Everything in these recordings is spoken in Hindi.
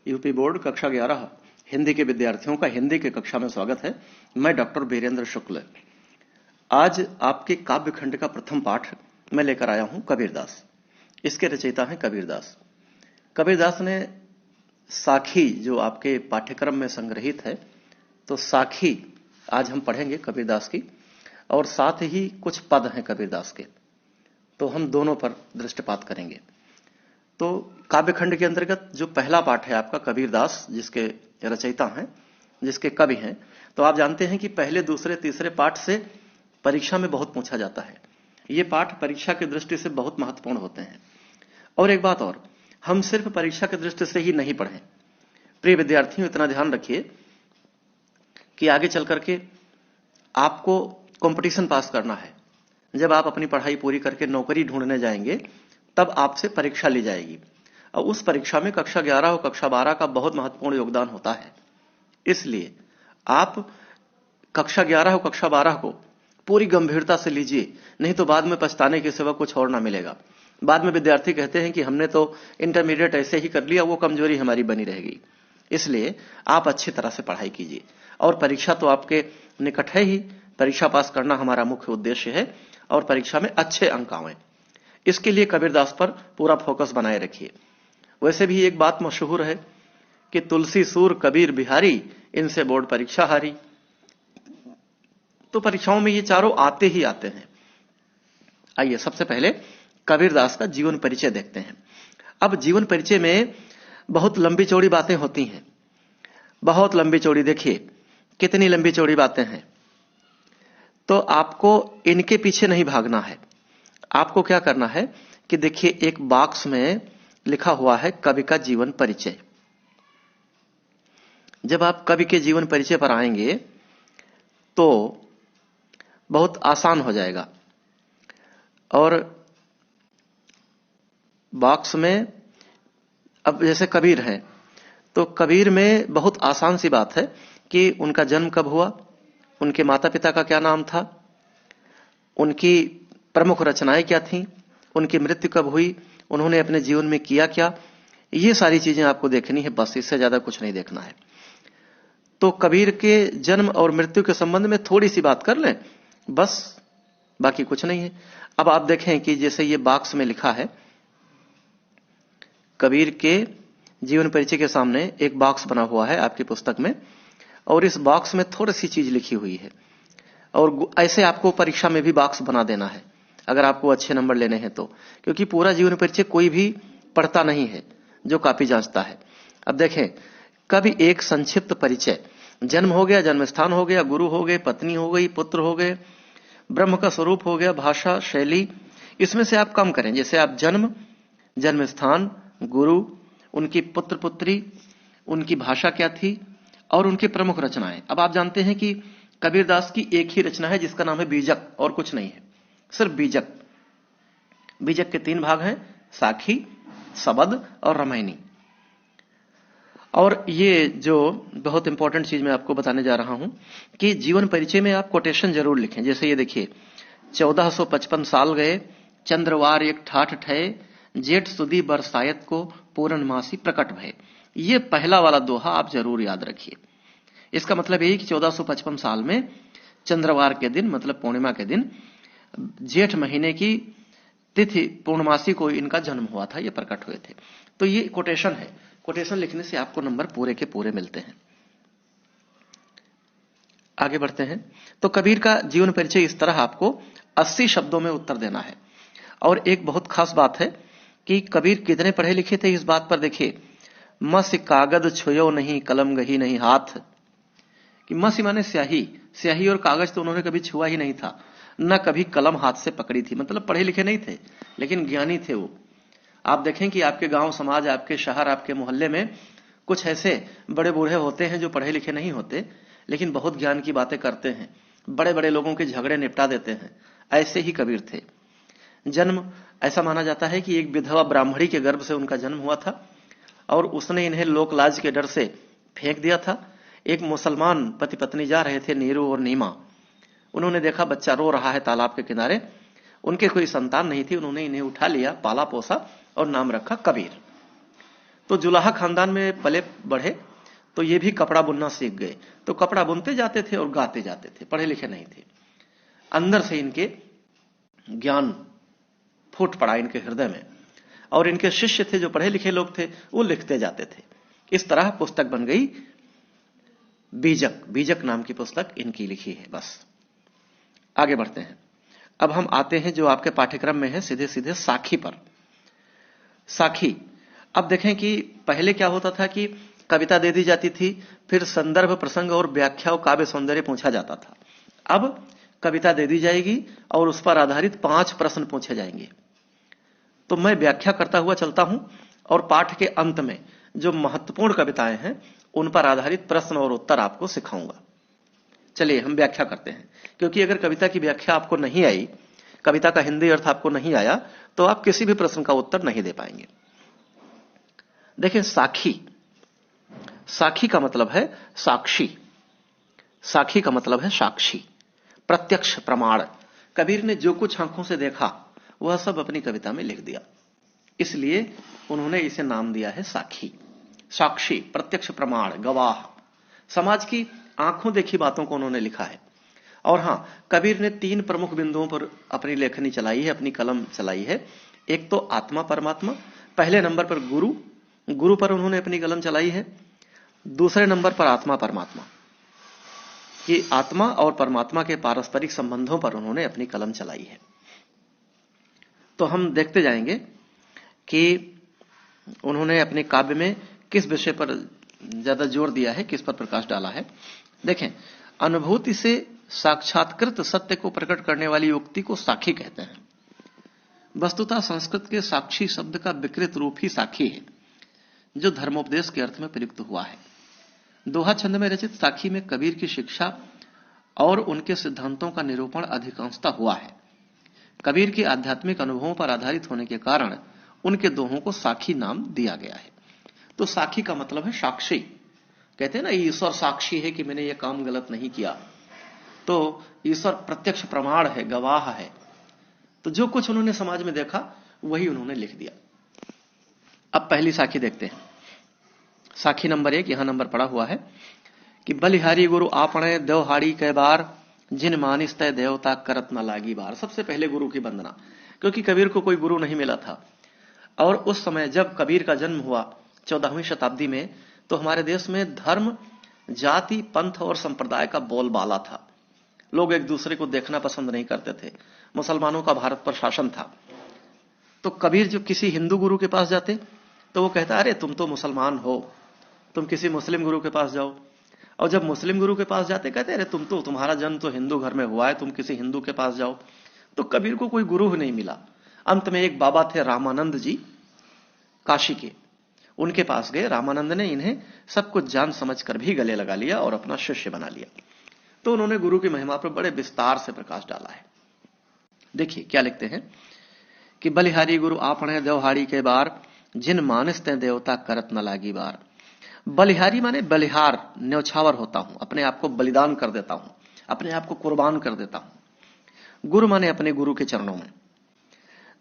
यूपी बोर्ड कक्षा 11 हिंदी के विद्यार्थियों का हिंदी के कक्षा में स्वागत है। मैं डॉक्टर वीरेंद्र शुक्ल। आज आपके काव्य खंड का प्रथम पाठ मैं लेकर आया हूं कबीरदास। इसके रचयिता हैं कबीरदास। कबीरदास ने साखी जो आपके पाठ्यक्रम में संग्रहित है, तो साखी आज हम पढ़ेंगे कबीरदास की, और साथ ही कुछ पद हैं कबीरदास के, तो हम दोनों पर दृष्टिपात करेंगे। तो काव्य खंड के अंतर्गत जो पहला पाठ है आपका कबीरदास, जिसके रचयिता हैं, जिसके कवि हैं, तो आप जानते हैं कि पहले दूसरे तीसरे पाठ से परीक्षा में बहुत पूछा जाता है। ये पाठ परीक्षा की दृष्टि से बहुत महत्वपूर्ण होते हैं। और एक बात और, हम सिर्फ परीक्षा की दृष्टि से ही नहीं पढ़ें। प्रिय विद्यार्थियों, इतना ध्यान रखिए कि आगे चल करके आपको कंपटीशन पास करना है। जब आप अपनी पढ़ाई पूरी करके नौकरी ढूंढने जाएंगे, तब आपसे परीक्षा ली जाएगी, और उस परीक्षा में कक्षा 11 और कक्षा 12 का बहुत महत्वपूर्ण योगदान होता है। इसलिए आप कक्षा 11 और कक्षा 12 को पूरी गंभीरता से लीजिए, नहीं तो बाद में पछताने के सिवा कुछ और ना मिलेगा। बाद में विद्यार्थी कहते हैं कि हमने तो इंटरमीडिएट ऐसे ही कर लिया, वो कमजोरी हमारी बनी रहेगी। इसलिए आप अच्छी तरह से पढ़ाई कीजिए, और परीक्षा तो आपके निकट है ही। परीक्षा पास करना हमारा मुख्य उद्देश्य है, और परीक्षा में अच्छे अंक आएं, इसके लिए कबीरदास पर पूरा फोकस बनाए रखिए। वैसे भी एक बात मशहूर है कि तुलसी सूर कबीर बिहारी, इनसे बोर्ड परीक्षा हारी। तो परीक्षाओं में ये चारों आते ही आते हैं। आइए सबसे पहले कबीरदास का जीवन परिचय देखते हैं। अब जीवन परिचय में बहुत लंबी चौड़ी बातें होती हैं, बहुत लंबी चौड़ी। देखिए कितनी लंबी चौड़ी बातें हैं। तो आपको इनके पीछे नहीं भागना है। आपको क्या करना है कि देखिए, एक बॉक्स में लिखा हुआ है कवि का जीवन परिचय। जब आप कवि के जीवन परिचय पर आएंगे तो बहुत आसान हो जाएगा। और बॉक्स में अब जैसे कबीर है, तो कबीर में बहुत आसान सी बात है कि उनका जन्म कब हुआ, उनके माता पिता का क्या नाम था, उनकी प्रमुख रचनाएं क्या थीं, उनकी मृत्यु कब हुई, उन्होंने अपने जीवन में किया क्या, ये सारी चीजें आपको देखनी है। बस इससे ज्यादा कुछ नहीं देखना है। तो कबीर के जन्म और मृत्यु के संबंध में थोड़ी सी बात कर लें, बस, बाकी कुछ नहीं है। अब आप देखें कि जैसे ये बॉक्स में लिखा है, कबीर के जीवन परिचय के सामने एक बॉक्स बना हुआ है आपकी पुस्तक में, और इस बॉक्स में थोड़ी सी चीज लिखी हुई है। और ऐसे आपको परीक्षा में भी बॉक्स बना देना है, अगर आपको अच्छे नंबर लेने हैं तो, क्योंकि पूरा जीवन परिचय कोई भी पढ़ता नहीं है, जो कॉपी जांचता है। अब देखें, कभी एक संक्षिप्त परिचय, जन्म हो गया, जन्म स्थान हो गया, गुरु हो गए, पत्नी हो गई, पुत्र हो गए, ब्रह्म का स्वरूप हो गया, भाषा शैली, इसमें से आप कम करें। जैसे आप जन्म, जन्म स्थान, गुरु, उनकी पुत्र पुत्री, उनकी भाषा क्या थी, और उनकी प्रमुख रचनाएं। अब आप जानते हैं कि कबीरदास की एक ही रचना है जिसका नाम है बीजक, और कुछ नहीं है, सिर्फ बीजक। बीजक के 3 भाग हैं, साखी, सबद और रामायणी। और ये जो बहुत इंपॉर्टेंट चीज मैं आपको बताने जा रहा हूं कि जीवन परिचय में आप कोटेशन जरूर लिखें। जैसे ये देखिए, 1455 साल गए, चंद्रवार एक ठाठ ठये, जेठ सुदी बरसायत को पूर्णमासी प्रकट भये। ये पहला वाला दोहा आप जरूर याद रखिए। इसका मतलब यही कि 1455 साल में चंद्रवार के दिन, मतलब पूर्णिमा के दिन, जेठ महीने की तिथि पूर्णमासी को इनका जन्म हुआ था, ये प्रकट हुए थे। तो ये कोटेशन है। कोटेशन लिखने से आपको नंबर पूरे के पूरे मिलते हैं। आगे बढ़ते हैं। तो कबीर का जीवन परिचय इस तरह आपको 80 शब्दों में उत्तर देना है। और एक बहुत खास बात है कि कबीर कितने पढ़े लिखे थे, इस बात पर देखिए, मस कागज छुयो नहीं, कलम गही नहीं हाथ। कि मसी माने स्याही, स्याही और कागज तो उन्होंने कभी छुआ ही नहीं था, न कभी कलम हाथ से पकड़ी थी। मतलब पढ़े लिखे नहीं थे, लेकिन ज्ञानी थे वो। आप देखें कि आपके गांव समाज, आपके शहर, आपके मोहल्ले में कुछ ऐसे बड़े बूढ़े होते हैं जो पढ़े लिखे नहीं होते, लेकिन बहुत ज्ञान की बातें करते हैं, बड़े बड़े लोगों के झगड़े निपटा देते हैं। ऐसे ही कबीर थे। जन्म ऐसा माना जाता है कि एक विधवा ब्राह्मणी के गर्भ से उनका जन्म हुआ था, और उसने इन्हें लोकलाज के डर से फेंक दिया था। एक मुसलमान पति पत्नी जा रहे थे, नीरू और नीमा। उन्होंने देखा बच्चा रो रहा है तालाब के किनारे, उनके कोई संतान नहीं थी। उन्होंने इन्हें उठा लिया, पाला पोसा, और नाम रखा कबीर। तो जुलाहा खानदान में पले बढ़े, तो ये भी कपड़ा बुनना सीख गए। तो कपड़ा बुनते जाते थे और गाते जाते थे, पढ़े लिखे नहीं थे। अंदर से इनके ज्ञान फूट पड़ा इनके हृदय में, और इनके शिष्य थे जो पढ़े लिखे लोग थे, वो लिखते जाते थे। इस तरह पुस्तक बन गई बीजक। बीजक नाम की पुस्तक इनकी लिखी है। बस आगे बढ़ते हैं। अब हम आते हैं जो आपके पाठ्यक्रम में है, सीधे सीधे साखी पर। साखी, अब देखें कि पहले क्या होता था कि कविता दे दी जाती थी, फिर संदर्भ, प्रसंग और व्याख्या और काव्य सौंदर्य पूछा जाता था। अब कविता दे दी जाएगी और उस पर आधारित 5 प्रश्न पूछे जाएंगे। तो मैं व्याख्या करता हुआ चलता हूं और पाठ के अंत में जो महत्वपूर्ण कविताएं हैं उन पर आधारित प्रश्न और उत्तर आपको सिखाऊंगा। चलिए हम व्याख्या करते हैं, क्योंकि अगर कविता की व्याख्या आपको नहीं आई, कविता का हिंदी अर्थ आपको नहीं आया, तो आप किसी भी प्रश्न का उत्तर नहीं दे पाएंगे। देखिए, साखी, साखी का मतलब है साक्षी। साखी का मतलब है साक्षी, प्रत्यक्ष प्रमाण। कबीर ने जो कुछ आंखों से देखा वह सब अपनी कविता में लिख दिया, इसलिए उन्होंने इसे नाम दिया है साखी। साक्षी, प्रत्यक्ष प्रमाण, गवाह, समाज की आंखों देखी बातों को उन्होंने लिखा है। और हां, कबीर ने 3 प्रमुख बिंदुओं पर अपनी लेखनी चलाई है, अपनी कलम चलाई है। एक तो आत्मा परमात्मा, पहले नंबर पर गुरु, गुरु पर उन्होंने अपनी कलम चलाई है। दूसरे नंबर पर आत्मा परमात्मा, कि आत्मा और परमात्मा के पारस्परिक संबंधों पर उन्होंने अपनी कलम चलाई है। तो हम देखते जाएंगे कि उन्होंने अपने काव्य में किस विषय पर ज्यादा जोर दिया है, किस पर प्रकाश डाला है। देखें, अनुभूति से साक्षात्कृत सत्य को प्रकट करने वाली उक्ति को साखी कहते हैं। वस्तुतः संस्कृत के साक्षी शब्द का विकृत रूप ही साखी है, जो धर्मोपदेश के अर्थ में प्रयुक्त हुआ है। दोहा छंद में रचित साखी में कबीर की शिक्षा और उनके सिद्धांतों का निरूपण अधिकांशतः हुआ है। कबीर के आध्यात्मिक अनुभवों पर आधारित होने के कारण उनके दोहों को साखी नाम दिया गया है। तो साखी का मतलब है साक्षी। कहते हैं ना, ईश्वर साक्षी है कि मैंने यह काम गलत नहीं किया। तो ईश्वर प्रत्यक्ष प्रमाण है, गवाह है। तो जो कुछ उन्होंने समाज में देखा वही उन्होंने लिख दिया। अब पहली साखी देखते हैं। साखी नंबर 1 यहां नंबर पड़ा हुआ है कि बलिहारी गुरु आपने देवहाड़ी के बार, जिन मानिस तय देवता करत न लागी बार। सबसे पहले गुरु की वंदना, क्योंकि कबीर को कोई गुरु नहीं मिला था। और उस समय जब कबीर का जन्म हुआ 14वीं शताब्दी में, तो हमारे देश में धर्म, जाति, पंथ और संप्रदाय का बोलबाला था। लोग एक दूसरे को देखना पसंद नहीं करते थे। मुसलमानों का भारत पर शासन था। तो कबीर जो किसी हिंदू गुरु के पास जाते तो वो कहता, अरे तुम तो मुसलमान हो, तुम किसी मुस्लिम गुरु के पास जाओ। और जब मुस्लिम गुरु के पास जाते कहते, अरे तुम्हारा जन्म तो हिंदू घर में हुआ है, तुम किसी हिंदू के पास जाओ। तो कबीर को कोई गुरु नहीं मिला। अंत में एक बाबा थे रामानंद जी, काशी के, उनके पास गए। रामानंद ने इन्हें सब कुछ जान समझ कर भी गले लगा लिया और अपना शिष्य बना लिया। तो उन्होंने गुरु की महिमा पर बड़े विस्तार से प्रकाश डाला है। देखिए क्या लिखते हैं कि बलिहारी गुरु आपने देवहाड़ी के बार, जिन मानस ते देवता करत न लागी बार। बलिहारी माने बलिहार, न्यौछावर होता हूं, अपने आप को बलिदान कर देता हूं, अपने आप को कुर्बान कर देता हूं। गुरु माने अपने गुरु के चरणों में।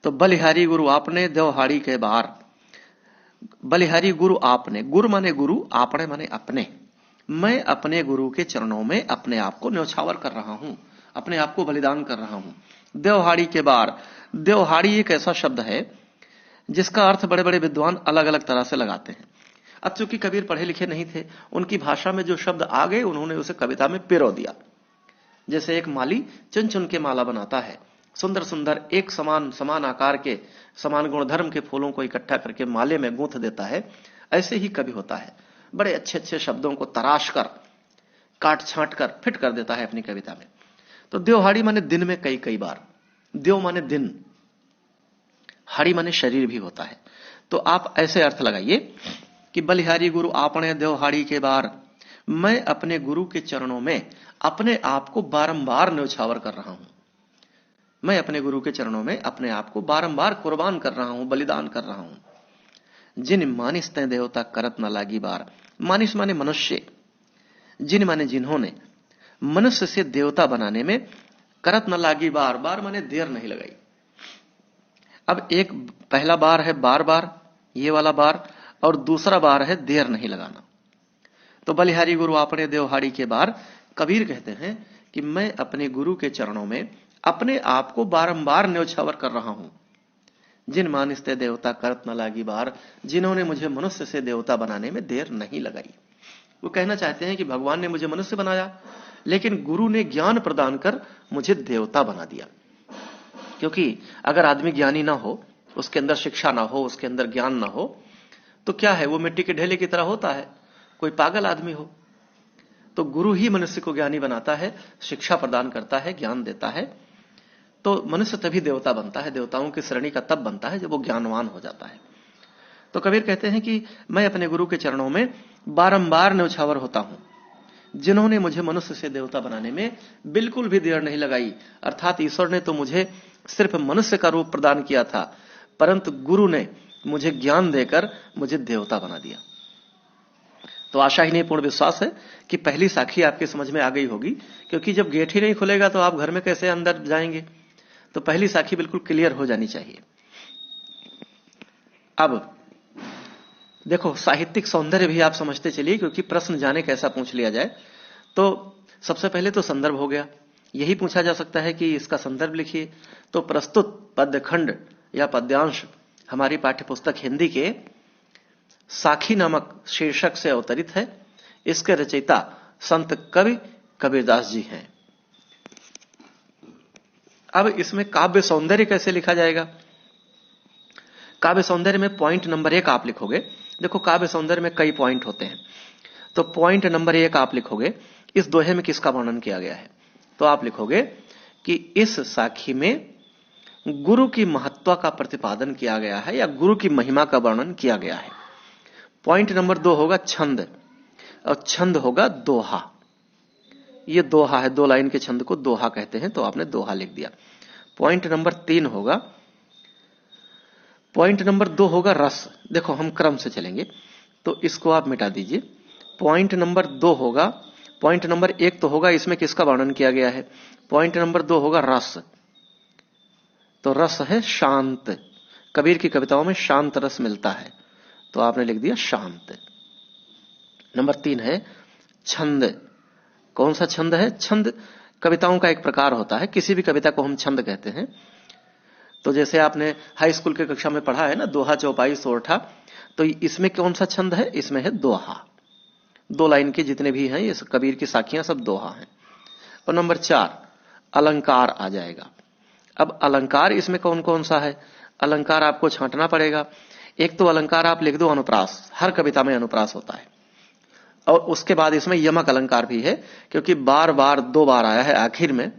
तो बलिहारी गुरु आपने देवहाड़ी के बार, बलिहारी गुरु आपने, गुरु माने गुरु, आपने माने अपने। मैं अपने गुरु के चरणों में अपने आप को न्यौछावर कर रहा हूं, अपने आप को बलिदान कर रहा हूं। देवहाड़ी के बार, देवहाड़ी एक ऐसा शब्द है जिसका अर्थ बड़े बड़े विद्वान अलग अलग तरह से लगाते हैं। अब चूंकि कबीर पढ़े लिखे नहीं थे, उनकी भाषा में जो शब्द आ गए उन्होंने उसे कविता में पिरो दिया। जैसे एक माली चुन चुन के माला बनाता है, सुंदर सुंदर एक समान आकार के, समान गुणधर्म के फूलों को इकट्ठा करके माले में गूंथ देता है, ऐसे ही कवि होता है। बड़े अच्छे अच्छे शब्दों को तराश कर, काट छांट कर फिट कर देता है अपनी कविता में। तो देवहाड़ी माने दिन में कई कई बार, देव माने दिन, हाड़ी माने शरीर भी होता है। तो आप ऐसे अर्थ लगाइए कि बलिहारी गुरु आपने देवहाड़ी के बार, मैं अपने गुरु के चरणों में अपने आप को बारंबार न्यौछावर कर रहा हूं। मैं अपने गुरु के चरणों में अपने आप को बारंबार कुर्बान कर रहा हूं, बलिदान कर रहा हूं। जिन मानिस तय देवता करत न लागी बार। मानिस माने मनुष्य, जिन माने जिन्होंने मनुष्य से देवता बनाने में करत न लागी बार, बार माने देर नहीं लगाई। अब एक पहला बार है बार बार, ये वाला बार, और दूसरा बार है देर नहीं लगाना। तो बलिहारी गुरु आपने देवहाड़ी के बार कबीर कहते हैं कि मैं अपने गुरु के चरणों में अपने आप को बारंबार न्योछावर कर रहा हूं। जिन मानिस्ते देवता करत न लागी बार, जिन्होंने मुझे मनुष्य से देवता बनाने में देर नहीं लगाई। वो कहना चाहते हैं कि भगवान ने मुझे मनुष्य बनाया, लेकिन गुरु ने ज्ञान प्रदान कर मुझे देवता बना दिया। क्योंकि अगर आदमी ज्ञानी ना हो, उसके अंदर शिक्षा ना हो, उसके अंदर ज्ञान ना हो, तो क्या है, वो मिट्टी के ढेले की तरह होता है, कोई पागल आदमी हो। तो गुरु ही मनुष्य को ज्ञानी बनाता है, शिक्षा प्रदान करता है, ज्ञान देता है, तो मनुष्य तभी देवता बनता है। देवताओं की श्रेणी का तब बनता है जब वो ज्ञानवान हो जाता है। तो कबीर कहते हैं कि मैं अपने गुरु के चरणों में बारंबार न्योछावर होता हूं, जिन्होंने मुझे मनुष्य से देवता बनाने में बिल्कुल भी देर नहीं लगाई। अर्थात ईश्वर ने तो मुझे सिर्फ मनुष्य का रूप प्रदान किया था, परंतु गुरु ने मुझे ज्ञान देकर मुझे देवता बना दिया। तो आशा ही नहीं, पूर्ण विश्वास है कि पहली साखी आपकी समझ में आ गई होगी, क्योंकि जब गेट ही नहीं खुलेगा तो आप घर में कैसे अंदर जाएंगे। तो पहली साखी बिल्कुल क्लियर हो जानी चाहिए। अब देखो, साहित्यिक सौंदर्य भी आप समझते चलिए, क्योंकि प्रश्न जाने कैसा पूछ लिया जाए। तो सबसे पहले तो संदर्भ हो गया, यही पूछा जा सकता है कि इसका संदर्भ लिखिए। तो प्रस्तुत पद्यखंड या पद्यांश हमारी पाठ्यपुस्तक हिंदी के साखी नामक शीर्षक से अवतरित है। इसके रचयिता संत कवि कबीरदास जी हैं। अब इसमें काव्य सौंदर्य कैसे लिखा जाएगा? काव्य सौंदर्य में पॉइंट नंबर 1 आप लिखोगे। देखो, काव्य सौंदर्य में कई पॉइंट होते हैं, तो पॉइंट नंबर 1 आप लिखोगे, इस दोहे में किसका वर्णन किया गया है। तो आप लिखोगे कि इस साखी में गुरु की महत्ता का प्रतिपादन किया गया है या गुरु की महिमा का वर्णन किया गया है। पॉइंट नंबर 2 होगा छंद, और छंद होगा दोहा। ये दोहा है, 2 लाइन के छंद को दोहा कहते हैं, तो आपने दोहा लिख दिया। पॉइंट नंबर 3 होगा, पॉइंट नंबर 2 होगा रस। देखो, हम क्रम से चलेंगे, तो इसको आप मिटा दीजिए। पॉइंट नंबर 2 होगा, पॉइंट नंबर 1 तो होगा इसमें किसका वर्णन किया गया है। पॉइंट नंबर 2 होगा रस, तो रस है शांत। कबीर की कविताओं में शांत रस मिलता है, तो आपने लिख दिया शांत। नंबर 3 है छंद। कौन सा छंद है? छंद कविताओं का एक प्रकार होता है, किसी भी कविता को हम छंद कहते हैं। तो जैसे आपने हाई स्कूल के कक्षा में पढ़ा है ना, दोहा, चौपाई, सोरठा, तो इसमें कौन सा छंद है? इसमें है दोहा। 2 लाइन के जितने भी हैं ये कबीर की साखियां सब दोहा हैं। और नंबर 4 अलंकार आ जाएगा। अब अलंकार इसमें कौन कौन सा है? अलंकार आपको छांटना पड़ेगा। एक तो अलंकार आप लिख दो अनुप्रास, हर कविता में अनुप्रास होता है। और उसके बाद इसमें यमक अलंकार भी है, क्योंकि बार बार 2 बार आया है आखिर में,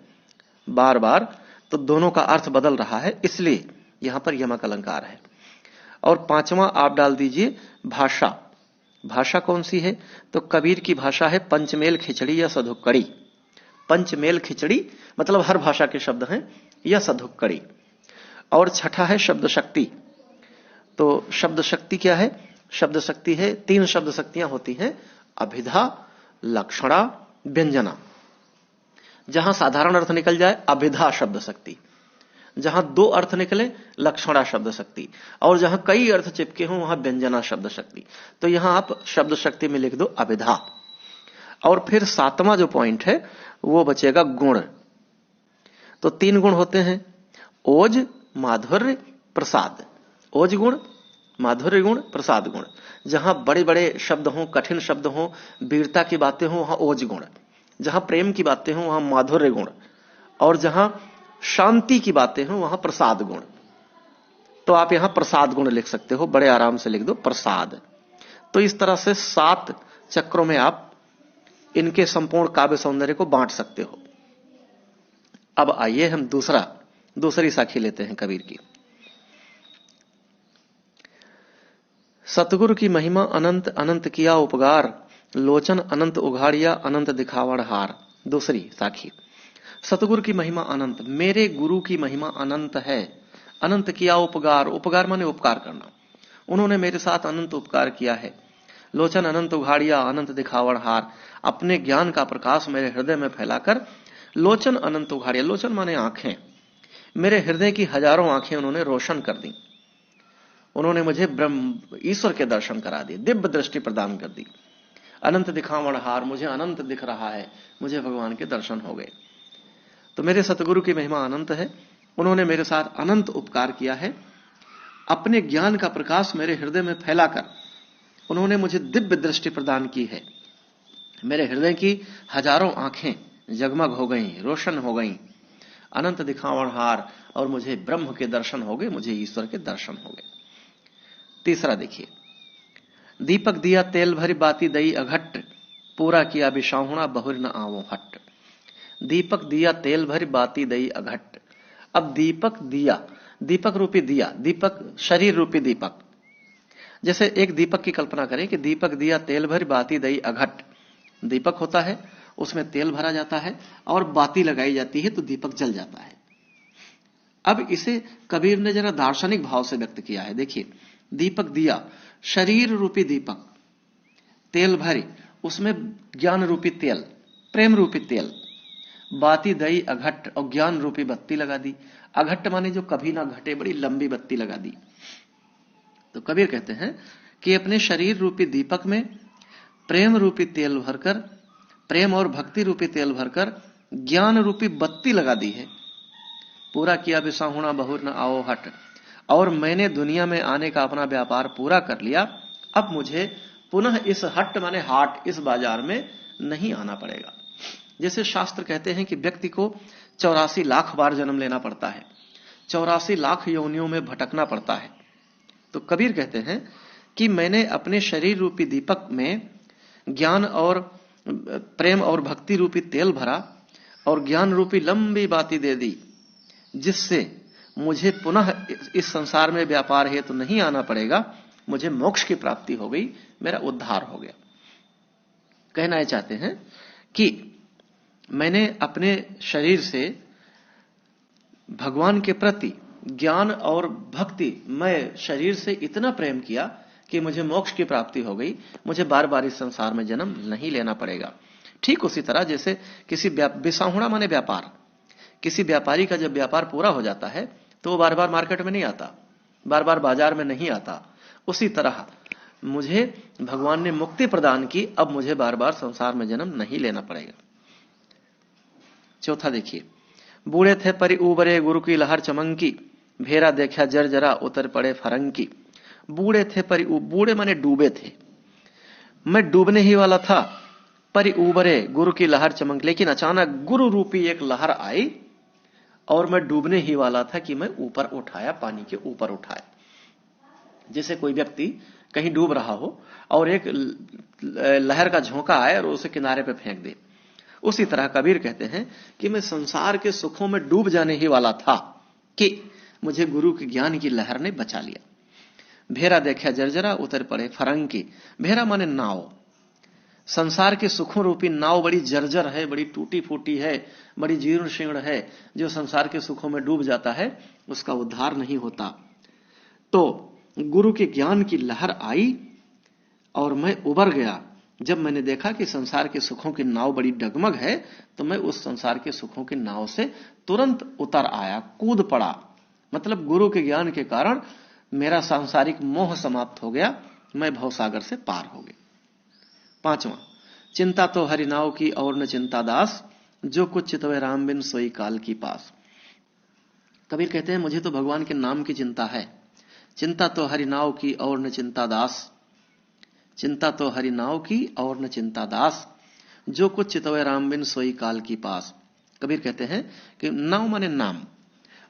बार बार, तो दोनों का अर्थ बदल रहा है, इसलिए यहां पर यमक अलंकार है। और 5वां आप डाल दीजिए भाषा। भाषा कौन सी है? तो कबीर की भाषा है पंचमेल खिचड़ी या सधुक्कड़ी। पंचमेल खिचड़ी मतलब हर भाषा के शब्द हैं, या सधुक्कड़ी। और 6ठा है शब्द शक्ति। तो शब्द शक्ति क्या है? शब्द शक्ति है, 3 शब्द शक्तियां होती हैं, अभिधा, लक्षणा, व्यंजना। जहां साधारण अर्थ निकल जाए अभिधा शब्द शक्ति, जहां 2 अर्थ निकले लक्षणा शब्द शक्ति, और जहां कई अर्थ चिपके हों वहां व्यंजना शब्द शक्ति। तो यहां आप शब्द शक्ति में लिख दो अभिधा। और फिर 7वां जो पॉइंट है वो बचेगा गुण। तो 3 गुण होते हैं, ओज, माधुर्य, प्रसाद। ओज गुण, माधुर्य गुण, प्रसाद गुण। जहां बड़े बड़े शब्द हों, कठिन शब्द हों, वीरता की बातें हों, वहां ओज गुण। जहां प्रेम की बातें हों वहां माधुर्य गुण, और जहां शांति की बातें हों वहां प्रसाद गुण। तो आप यहां प्रसाद गुण लिख सकते हो, बड़े आराम से लिख दो प्रसाद। तो इस तरह से 7 चक्रों में आप इनके संपूर्ण काव्य सौंदर्य को बांट सकते हो। अब आइए हम दूसरी साखी लेते हैं कबीर की। सतगुरु की महिमा अनंत, अनंत किया उपकार, लोचन अनंत उघाड़िया, अनंत दिखावड़ हार। दूसरी साखी। सतगुरु की महिमा अनंत, मेरे गुरु की महिमा अनंत है। अनंत किया उपकार, उपकार माने उपकार करना, उन्होंने मेरे साथ अनंत उपकार किया है। लोचन अनंत उघाड़िया, अनंत दिखावड़ हार, अपने ज्ञान का प्रकाश मेरे हृदय में फैलाकर लोचन अनंत उघाड़िया, लोचन माने आंखें, मेरे हृदय की हजारों आंखें उन्होंने रोशन कर दी। उन्होंने मुझे ब्रह्म ईश्वर के दर्शन करा दिए, दिव्य दृष्टि प्रदान कर दी। अनंत दिखावण हार, मुझे अनंत दिख रहा है, मुझे भगवान के दर्शन हो गए। तो मेरे सतगुरु की महिमा अनंत है। उन्होंने मेरे साथ अनंत उपकार किया है। अपने ज्ञान का प्रकाश मेरे हृदय में फैलाकर उन्होंने मुझे दिव्य दृष्टि प्रदान की है। मेरे हृदय की हजारों आंखें जगमग हो गईं, रोशन हो गईं, अनंत दिखावण हार, और मुझे ब्रह्म के दर्शन हो गए, मुझे ईश्वर के दर्शन हो गए। तीसरा देखिए, दीपक दिया तेल भरी बाती दई अघट, पूरा किया बिसाहुणा बहुर न आवो हट। दीपक दिया तेल भरी बाती दई अघट। अब दीपक दिया, दीपक रूपी दिया, दीपक शरीर रूपी दीपक। जैसे एक दीपक की कल्पना करें कि दीपक दिया तेल भरी बाती दई अघट। दीपक होता है, उसमें तेल भरा जाता है और बाती लगाई जाती है तो दीपक जल जाता है। अब इसे कबीर ने जरा दार्शनिक भाव से व्यक्त किया है। देखिए, दीपक दिया शरीर रूपी दीपक, तेल भरी, उसमें ज्ञान रूपी तेल, प्रेम रूपी तेल, बाती दई अघट, और ज्ञान रूपी बत्ती लगा दी। अघट माने जो कभी ना घटे, बड़ी लंबी बत्ती लगा दी। तो कबीर कहते हैं कि अपने शरीर रूपी दीपक में प्रेम रूपी तेल भरकर, प्रेम और भक्ति रूपी तेल भरकर ज्ञान रूपी बत्ती लगा दी है। पूरा किया बिसाहुणा बहुर न आओ हट, और मैंने दुनिया में आने का अपना व्यापार पूरा कर लिया। अब मुझे पुनः इस हट माने हाट, इस बाजार में नहीं आना पड़ेगा। जैसे शास्त्र कहते हैं कि व्यक्ति को 84 लाख बार जन्म लेना पड़ता है, 84 लाख योनियों में भटकना पड़ता है। तो कबीर कहते हैं कि मैंने अपने शरीर रूपी दीपक में ज्ञान और प्रेम और भक्ति रूपी तेल भरा और ज्ञान रूपी लंबी बाती दे दी, जिससे मुझे पुनः इस संसार में व्यापार है तो नहीं आना पड़ेगा। मुझे मोक्ष की प्राप्ति हो गई, मेरा उद्धार हो गया। कहना ये चाहते हैं कि मैंने अपने शरीर से भगवान के प्रति ज्ञान और भक्ति, मैं शरीर से इतना प्रेम किया कि मुझे मोक्ष की प्राप्ति हो गई, मुझे बार बार इस संसार में जन्म नहीं लेना पड़ेगा। ठीक उसी तरह जैसे किसी बिसाहुणा माने व्यापार, किसी व्यापारी का जब व्यापार पूरा हो जाता है तो वो बार बार मार्केट में नहीं आता, बार बार बाजार में नहीं आता। उसी तरह मुझे भगवान ने मुक्ति प्रदान की, अब मुझे बार बार संसार में जन्म नहीं लेना पड़ेगा। चौथा देखिए, बूढ़े थे परि उबरे गुरु की लहर चमंकी, भेरा देखा जर्जरा उतर पड़े फरंकी। बूढ़े थे परि, बूढ़े माने डूबे थे, मैं डूबने ही वाला था। परि उबरे गुरु की लहर चमक, लेकिन अचानक गुरु रूपी एक लहर आई और मैं डूबने ही वाला था कि मैं ऊपर उठाया, पानी के ऊपर उठाया। जैसे कोई व्यक्ति कहीं डूब रहा हो और एक लहर का झोंका आए और उसे किनारे पे फेंक दे, उसी तरह कबीर कहते हैं कि मैं संसार के सुखों में डूब जाने ही वाला था कि मुझे गुरु के ज्ञान की लहर ने बचा लिया। भेरा देखा जर्जरा उतर पड़े फरंकी। भेरा माने नाव, संसार के सुखों रूपी नाव बड़ी जर्जर है, बड़ी टूटी फूटी है, बड़ी जीर्ण शीर्ण है। जो संसार के सुखों में डूब जाता है उसका उद्धार नहीं होता। तो गुरु के ज्ञान की लहर आई और मैं उबर गया। जब मैंने देखा कि संसार के सुखों की नाव बड़ी डगमग है तो मैं उस संसार के सुखों की नाव से तुरंत उतर आया, कूद पड़ा। मतलब गुरु के ज्ञान के कारण मेरा सांसारिक मोह समाप्त हो गया, मैं भवसागर से पार हो गया। पांचवा, चिंता तो हरि नाव की और न चिंता दास, जो कुछ चितवे राम बिन सोई काल की पास। कबीर कहते हैं मुझे तो भगवान के नाम की चिंता है। चिंता तो हरि नाव की और न चिंता दास, चिंता तो हरि नाव की और न चिंता दास, जो कुछ चितवे राम बिन सोई काल की पास। कबीर कहते हैं कि नाव माने नाम,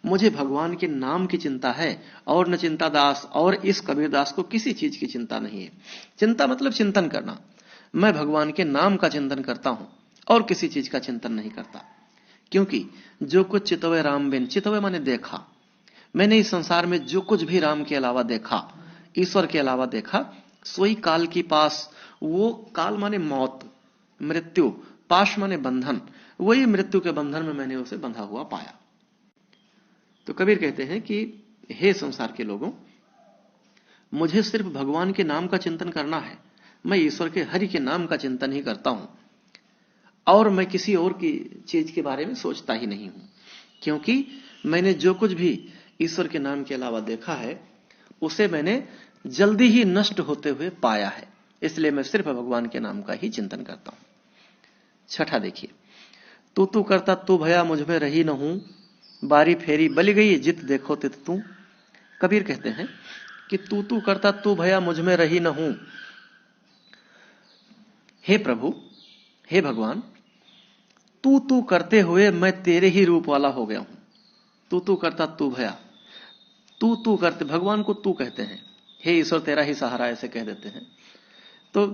मुझे भगवान के नाम की चिंता है और न चिंता दास, और इस कबीर दास को किसी चीज की चिंता नहीं है। चिंता मतलब चिंतन करना। मैं भगवान के नाम का चिंतन करता हूं और किसी चीज का चिंतन नहीं करता, क्योंकि जो कुछ चितवे राम बिन, चितवे माने देखा, मैंने इस संसार में जो कुछ भी राम के अलावा देखा, ईश्वर के अलावा देखा, सोई काल की पास, वो काल माने मौत, मृत्यु, पाश माने बंधन, वही मृत्यु के बंधन में मैंने उसे बंधा हुआ पाया। तो कबीर कहते हैं कि हे संसार के लोगों, मुझे सिर्फ भगवान के नाम का चिंतन करना है। मैं ईश्वर के हरि के नाम का चिंतन ही करता हूं और मैं किसी और की चीज के बारे में सोचता ही नहीं हूं, क्योंकि मैंने जो कुछ भी ईश्वर के नाम के अलावा देखा है उसे मैंने जल्दी ही नष्ट होते हुए पाया है, इसलिए मैं सिर्फ भगवान के नाम का ही चिंतन करता हूं। छठा देखिए, तू करता तू भया मुझ में रही न हूं, बारी फेरी बल गई जित देखो तित तू। कबीर कहते हैं कि तू करता तू भया मुझ में रही न हूं। हे प्रभु, हे भगवान, तू करते हुए मैं तेरे ही रूप वाला हो गया हूं। तू करता तू भया, तू करते, भगवान को तू कहते हैं, हे ईश्वर तेरा ही सहारा ऐसे कह देते हैं। तो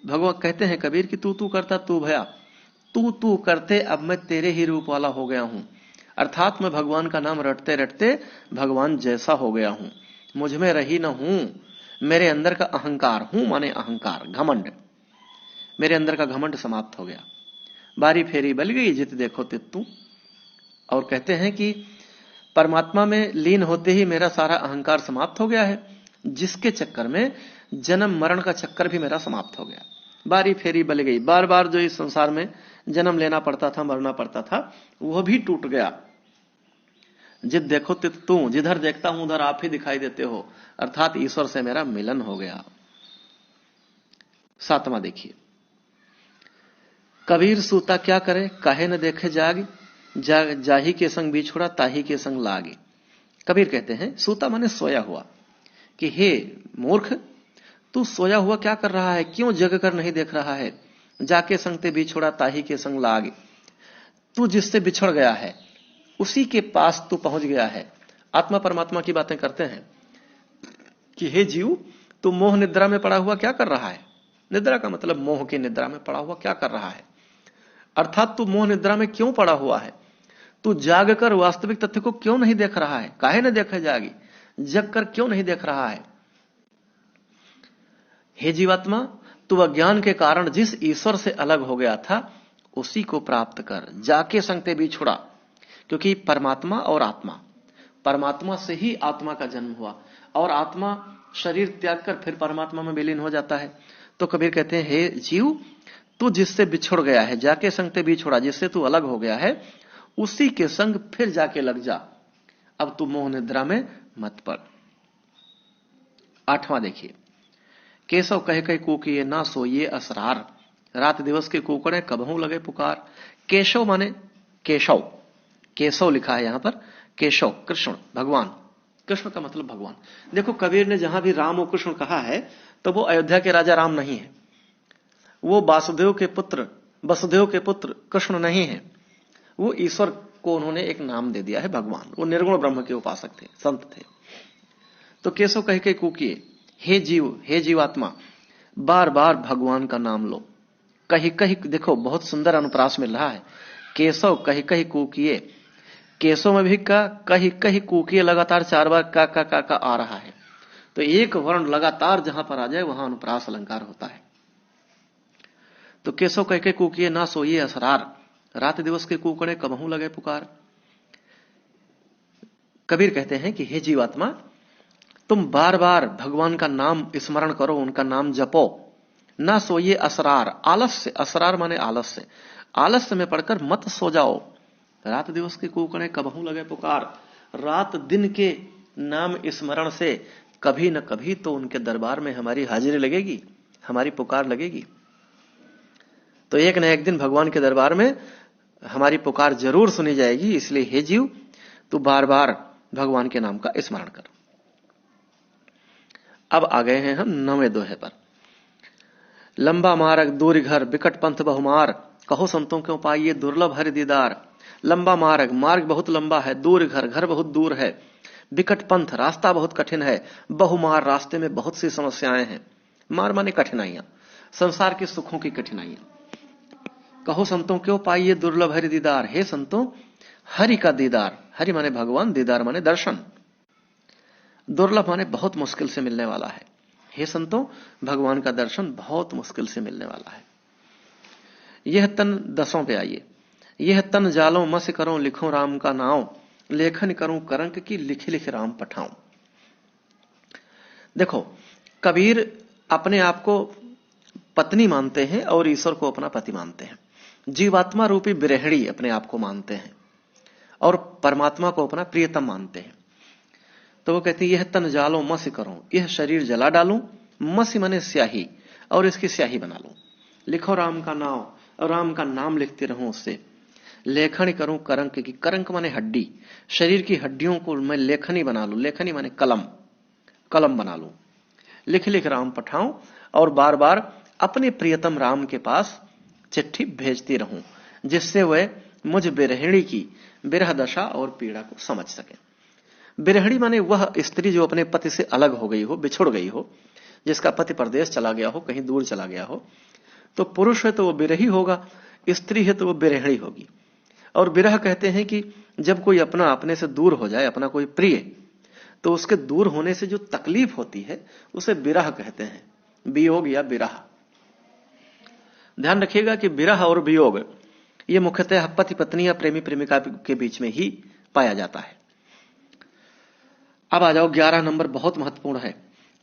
भगवान कहते हैं कबीर कि तू करता तू भया, तू करते अब मैं तेरे ही रूप वाला हो गया हूं। अर्थात मैं भगवान का नाम रटते रटते भगवान जैसा हो गया हूं। मुझ में रही न हूं, मेरे अंदर का अहंकार, हूं माने अहंकार, घमंड, मेरे अंदर का घमंड समाप्त हो गया। बारी फेरी बल गई जित देखो तित तू। और कहते हैं कि परमात्मा में लीन होते ही मेरा सारा अहंकार समाप्त हो गया है, जिसके चक्कर में जन्म मरण का चक्कर भी मेरा समाप्त हो गया। बारी फेरी बल गई, बार बार जो इस संसार में जन्म लेना पड़ता था, मरना पड़ता था, वह भी टूट गया। जित देखो तित तू, जिधर देखता हूं उधर आप ही दिखाई देते हो, अर्थात ईश्वर से मेरा मिलन हो गया। सातवां देखिए, कबीर सूता क्या करे काहे न देखे जाग, जाही के संग बिछुड़ा ताही के संग लागे। कबीर कहते हैं, सूता माने सोया हुआ, कि हे मूर्ख, तू सोया हुआ क्या कर रहा है, क्यों जग कर नहीं देख रहा है। जाके संग ते बिछुड़ा ताही के संग लागे, तू जिससे बिछड़ गया है उसी के पास तू पहुंच गया है। आत्मा परमात्मा की बातें करते हैं कि हे जीव, तू मोह निद्रा में पड़ा हुआ क्या कर रहा है। निद्रा का मतलब मोह की निद्रा में पड़ा हुआ क्या कर रहा है, अर्थात तू मोह निद्रा में क्यों पड़ा हुआ है। तू जागकर वास्तविक तथ्य को क्यों नहीं देख रहा है, काहे न देखे जागी, जग कर क्यों नहीं देख रहा है। हे जीवात्मा, तू अज्ञान के कारण जिस ईश्वर से अलग हो गया था उसी को प्राप्त कर, जाके संग ते बिछुड़ा। क्योंकि परमात्मा और आत्मा, परमात्मा से ही आत्मा का जन्म हुआ और आत्मा शरीर त्याग कर फिर परमात्मा में विलीन हो जाता है। तो कबीर कहते हैं, हे जीव, तू जिससे बिछुड़ गया है, जाके संग ते बिछुड़ा, जिससे तू अलग हो गया है उसी के संग फिर जाके लग जा, अब तू मोह निद्रा में मत पड़। आठवां देखिए, केशव कह कह कूकिए ना सोइए असरार, रात दिवस के कुकड़े कबहू लगे पुकार। केशव माने केशव, केशव लिखा है यहां पर, केशव कृष्ण, भगवान, कृष्ण का मतलब भगवान। देखो कबीर ने जहां भी राम और कृष्ण कहा है तो वो अयोध्या के राजा राम नहीं है, वो वसुदेव के पुत्र कृष्ण नहीं है, वो ईश्वर को उन्होंने एक नाम दे दिया है भगवान। वो निर्गुण ब्रह्म के उपासक थे, संत थे। तो केशव कह के कूकिए, हे जीव, हे जीवात्मा, बार बार भगवान का नाम लो। कहीं कहीं देखो बहुत सुंदर अनुप्रास मिल रहा है, केशव कहीं कहीं कूकिए, केशव में भी का, कहीं कहीं कूकिए, लगातार 4 बार का आ रहा है। तो एक वर्ण लगातार जहां पर आ जाए वहां अनुप्रास अलंकार होता है। तो केशव कह के कूकिए ना सोइए असरार, रात दिवस के कुकड़े कबहू लगे पुकार। कबीर कहते हैं कि हे जीवात्मा, तुम बार बार भगवान का नाम स्मरण करो, उनका नाम जपो। ना सोइए असरार, आलस्य, असरार माने आलस्य, आलस्य में पढ़कर मत सो जाओ। रात दिवस के कुकड़े कबहू लगे पुकार, रात दिन के नाम स्मरण से कभी न कभी तो उनके दरबार में हमारी हाजिरी लगेगी, हमारी पुकार लगेगी। तो एक न एक दिन भगवान के दरबार में हमारी पुकार जरूर सुनी जाएगी। इसलिए हे जीव, तू बार बार भगवान के नाम का स्मरण कर। अब आ गए हैं हम 9वें दोहे पर। लंबा मार्ग दूर घर बिकट पंथ बहुमार, कहो संतों क्यों पाइए दुर्लभ हरि दीदार। लंबा मार्ग, मार्ग बहुत लंबा है, दूर घर, घर बहुत दूर है, बिकट पंथ, रास्ता बहुत कठिन है, बहुमार, रास्ते में बहुत सी समस्याएं हैं। मार माने कठिनाइयां, संसार के सुखों की कठिनाइयां। कहो संतों क्यों पाइए दुर्लभ हरि दीदार, हे संतों हरि का दीदार, हरि माने भगवान, दीदार माने दर्शन, दुर्लभ माने बहुत मुश्किल से मिलने वाला है। हे संतों, भगवान का दर्शन बहुत मुश्किल से मिलने वाला है। यह तन 10 पे आइए, यह तन जालो मस करो लिखो राम का नाम, लेखन करूं करंक की लिख लिख राम पठाऊं। देखो कबीर अपने आप को पत्नी मानते हैं और ईश्वर को अपना पति मानते हैं, जीवात्मा रूपी बिरहड़ी अपने आप को मानते हैं और परमात्मा को अपना प्रियतम मानते हैं। तो वो कहती है यह तन जालो मसी करो, यह शरीर जला डालूं, मसी माने स्याही, और इसकी स्याही बना लूं। लिखो राम का नाम, और राम का नाम लिखते रहूं उससे। लेखनी करूं करंक की, करंक माने हड्डी, शरीर की हड्डियों को मैं लेखनी बना लूं, लेखनी माने कलम, कलम बना लूं। लिख लिख राम पठाऊं, और बार बार अपने प्रियतम राम के पास चिट्ठी भेजती रहूं, जिससे वह मुझ बिरहिणी की बिरह दशा और पीड़ा को समझ सके। बिरहिणी माने वह स्त्री जो अपने पति से अलग हो गई हो, बिछुड़ गई हो, जिसका पति परदेश चला गया हो, कहीं दूर चला गया हो। तो पुरुष है तो वो बिरही होगा, स्त्री है तो वो बिरहिणी होगी। और बिरह कहते हैं कि जब कोई अपना अपने से दूर हो जाए, अपना कोई प्रिय, तो उसके दूर होने से जो तकलीफ होती है उसे बिरह कहते हैं, वियोग या बिरह। ध्यान रखिएगा कि बिरह और वियोग ये मुख्यतः पति पत्नी या प्रेमी प्रेमिका के बीच में ही पाया जाता है। अब आ जाओ 11 नंबर, बहुत महत्वपूर्ण है।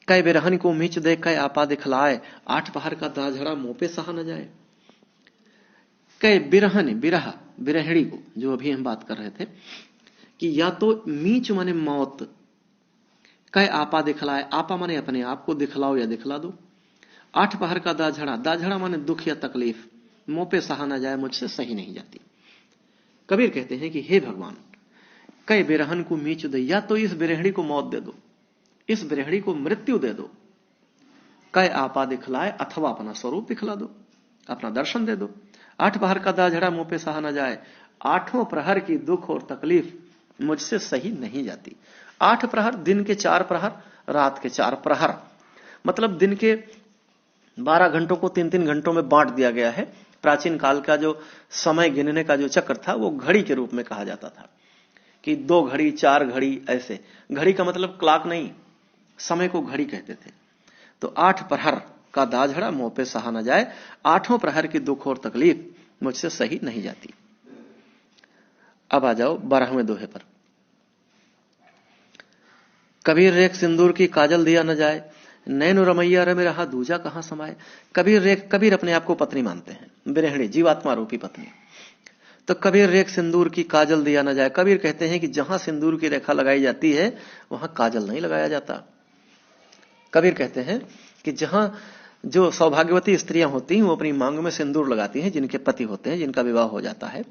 कै बिरहन को मीच दे कै आपा दिखलाए, 8 पहर का दाझड़ा मुंह पे सहा न जाए। कै बिरहन, बिरह बिरहिणी को, जो अभी हम बात कर रहे थे, कि या तो मीच माने मौत, कै आपा दिखलाए, आपा माने अपने आप को दिखलाओ या दिखला दो। 8 पहर का दाझड़ा, दाझड़ा माने दुख या तकलीफ, मुंह पे सहा न जाए, मुझसे सही नहीं जाती। कबीर कहते हैं कि हे भगवान, कै बिरहन को मीच दे, या तो इस बिरहिणी को मौत दे दो, इस बिरहिणी को मृत्यु दे दो। कै आपा दिखलाए, अथवा अपना स्वरूप दिखला दो, अपना दर्शन दे दो। 8 पहर का दाझड़ा मुंह पे सहा न जाए, 8 प्रहर की दुख और तकलीफ मुझसे सही नहीं जाती। 8 प्रहर, दिन के 4 प्रहर, रात के 4 प्रहर, मतलब दिन के 12 घंटों को 3-3 घंटों में बांट दिया गया है। प्राचीन काल का जो समय गिनने का जो चक्र था वो घड़ी के रूप में कहा जाता था, कि 2 घड़ी 4 घड़ी, ऐसे। घड़ी का मतलब क्लॉक नहीं, समय को घड़ी कहते थे। तो 8 प्रहर का दाझड़ा मुंह पे सहा न जाए, 8 प्रहर की दुख और तकलीफ मुझसे सही नहीं जाती। अब आ जाओ 12वें दोहे पर। कबीर रेख सिंदूर की काजल दिया न जाए, नैन रमैया रमे रहा दूजा कहां समाये। कबीर रेख, कबीर अपने आप को पत्नी मानते हैं, बिरहिणी जीवात्मा रूपी पत्नी। तो कबीर रेख सिंदूर की काजल दिया न जाए, कबीर कहते हैं कि जहां सिंदूर की रेखा लगाई जाती है वहां काजल नहीं लगाया जाता। कबीर कहते हैं कि जहां जो सौभाग्यवती स्त्रियां होती हैं वो अपनी मांग में सिंदूर लगाती हैं, जिनके पति होते हैं, जिनका विवाह हो जाता है।